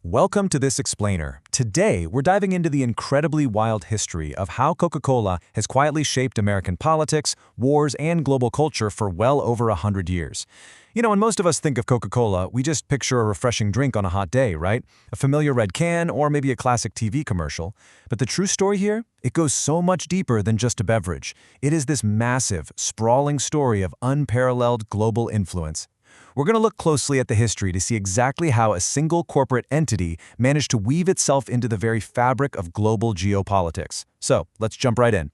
Welcome to this explainer. Today, we're diving into the incredibly wild history of how Coca-Cola has quietly shaped American politics, wars, and global culture for well over 100 years. When most of us think of Coca-Cola, we just picture a refreshing drink on a hot day, right? A familiar red can, or maybe a classic TV commercial. But the true story here? It goes so much deeper than just a beverage. It is this massive, sprawling story of unparalleled global influence. We're going to look closely at the history to see exactly how a single corporate entity managed to weave itself into the very fabric of global geopolitics. So, let's jump right in.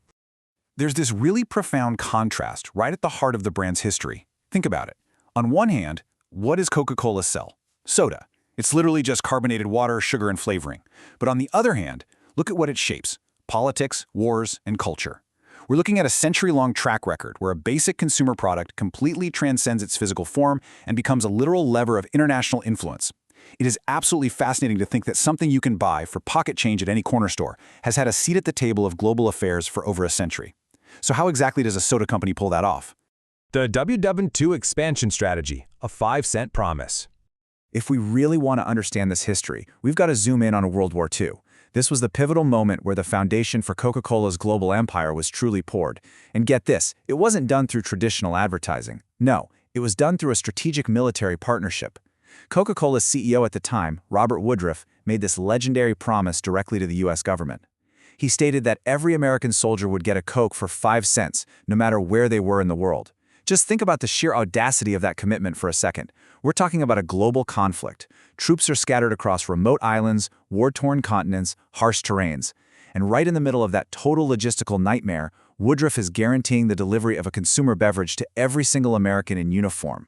There's this really profound contrast right at the heart of the brand's history. Think about it. On one hand, what does Coca-Cola sell? Soda. It's literally just carbonated water, sugar, and flavoring. But on the other hand, look at what it shapes: politics, wars, and culture. We're looking at a century-long track record where a basic consumer product completely transcends its physical form and becomes a literal lever of international influence. It is absolutely fascinating to think that something you can buy for pocket change at any corner store has had a seat at the table of global affairs for over a century. So how exactly does a soda company pull that off? The WW2 expansion strategy, a 5-cent promise. If we really want to understand this history, we've got to zoom in on World War II. This was the pivotal moment where the foundation for Coca-Cola's global empire was truly poured. And get this, it wasn't done through traditional advertising. No, it was done through a strategic military partnership. Coca-Cola's CEO at the time, Robert Woodruff, made this legendary promise directly to the U.S. government. He stated that every American soldier would get a Coke for 5 cents, no matter where they were in the world. Just think about the sheer audacity of that commitment for a second. We're talking about a global conflict. Troops are scattered across remote islands, war-torn continents, harsh terrains. And right in the middle of that total logistical nightmare, Woodruff is guaranteeing the delivery of a consumer beverage to every single American in uniform.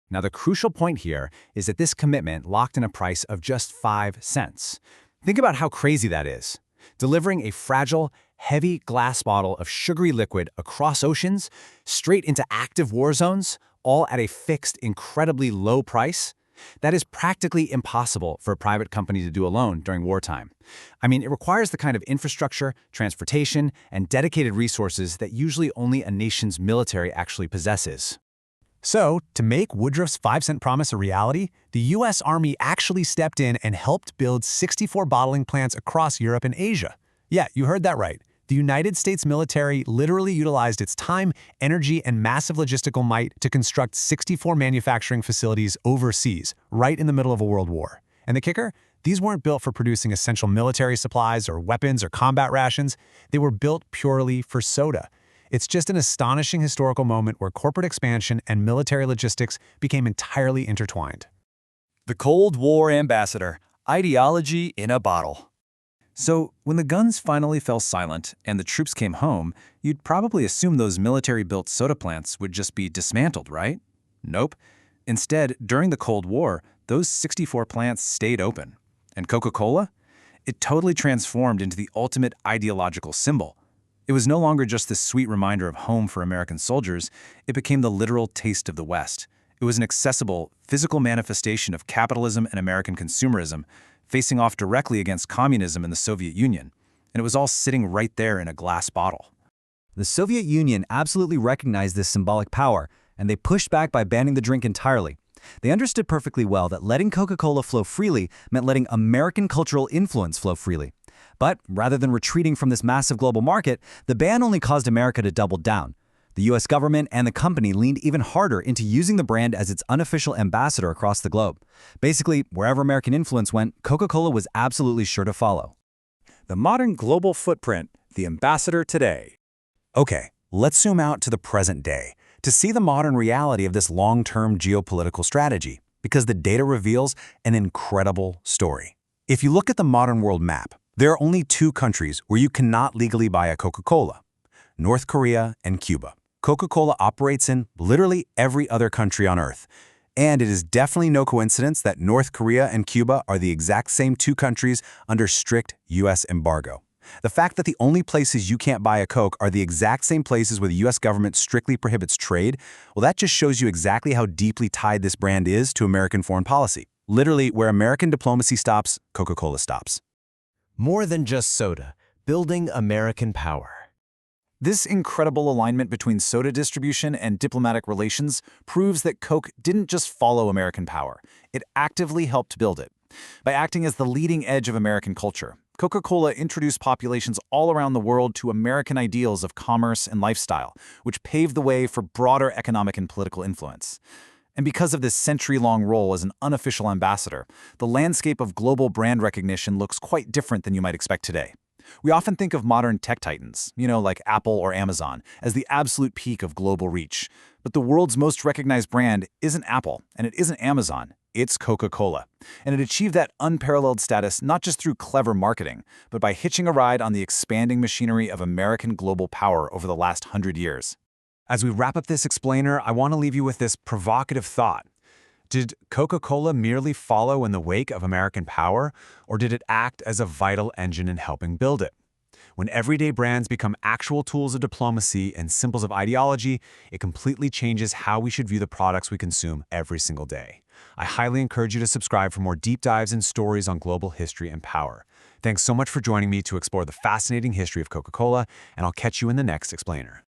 Now, the crucial point here is that this commitment locked in a price of just 5 cents. Think about how crazy that is. Delivering a fragile, heavy glass bottle of sugary liquid across oceans, straight into active war zones, all at a fixed, incredibly low price. That is practically impossible for a private company to do alone during wartime. I mean, it requires the kind of infrastructure, transportation, and dedicated resources that usually only a nation's military actually possesses. So, to make Woodruff's 5-cent promise a reality, the U.S. Army actually stepped in and helped build 64 bottling plants across Europe and Asia. Yeah, you heard that right. The United States military literally utilized its time, energy, and massive logistical might to construct 64 manufacturing facilities overseas, right in the middle of a world war. And the kicker? These weren't built for producing essential military supplies or weapons or combat rations. They were built purely for soda. It's just an astonishing historical moment where corporate expansion and military logistics became entirely intertwined. The Cold War ambassador, ideology in a bottle. So, when the guns finally fell silent and the troops came home, you'd probably assume those military-built soda plants would just be dismantled, right? Nope. Instead, during the Cold War, those 64 plants stayed open. And Coca-Cola? It totally transformed into the ultimate ideological symbol. It was no longer just this sweet reminder of home for American soldiers, it became the literal taste of the West. It was an accessible, physical manifestation of capitalism and American consumerism, facing off directly against communism in the Soviet Union. And it was all sitting right there in a glass bottle. The Soviet Union absolutely recognized this symbolic power, and they pushed back by banning the drink entirely. They understood perfectly well that letting Coca-Cola flow freely meant letting American cultural influence flow freely. But rather than retreating from this massive global market, the ban only caused America to double down. The U.S. government and the company leaned even harder into using the brand as its unofficial ambassador across the globe. Basically, wherever American influence went, Coca-Cola was absolutely sure to follow. The modern global footprint, the ambassador today. Okay, let's zoom out to the present day to see the modern reality of this long-term geopolitical strategy, because the data reveals an incredible story. If you look at the modern world map, there are only 2 countries where you cannot legally buy a Coca-Cola: North Korea and Cuba. Coca-Cola operates in literally every other country on Earth. And it is definitely no coincidence that North Korea and Cuba are the exact same 2 countries under strict U.S. embargo. The fact that the only places you can't buy a Coke are the exact same places where the U.S. government strictly prohibits trade, well, that just shows you exactly how deeply tied this brand is to American foreign policy. Literally, where American diplomacy stops, Coca-Cola stops. More than just soda, building American power. This incredible alignment between soda distribution and diplomatic relations proves that Coke didn't just follow American power, it actively helped build it. By acting as the leading edge of American culture, Coca-Cola introduced populations all around the world to American ideals of commerce and lifestyle, which paved the way for broader economic and political influence. And because of this century-long role as an unofficial ambassador, the landscape of global brand recognition looks quite different than you might expect today. We often think of modern tech titans, like Apple or Amazon, as the absolute peak of global reach. But the world's most recognized brand isn't Apple, and it isn't Amazon. It's Coca-Cola. And it achieved that unparalleled status not just through clever marketing, but by hitching a ride on the expanding machinery of American global power over the last 100 years. As we wrap up this explainer, I want to leave you with this provocative thought. Did Coca-Cola merely follow in the wake of American power, or did it act as a vital engine in helping build it? When everyday brands become actual tools of diplomacy and symbols of ideology, it completely changes how we should view the products we consume every single day. I highly encourage you to subscribe for more deep dives and stories on global history and power. Thanks so much for joining me to explore the fascinating history of Coca-Cola, and I'll catch you in the next explainer.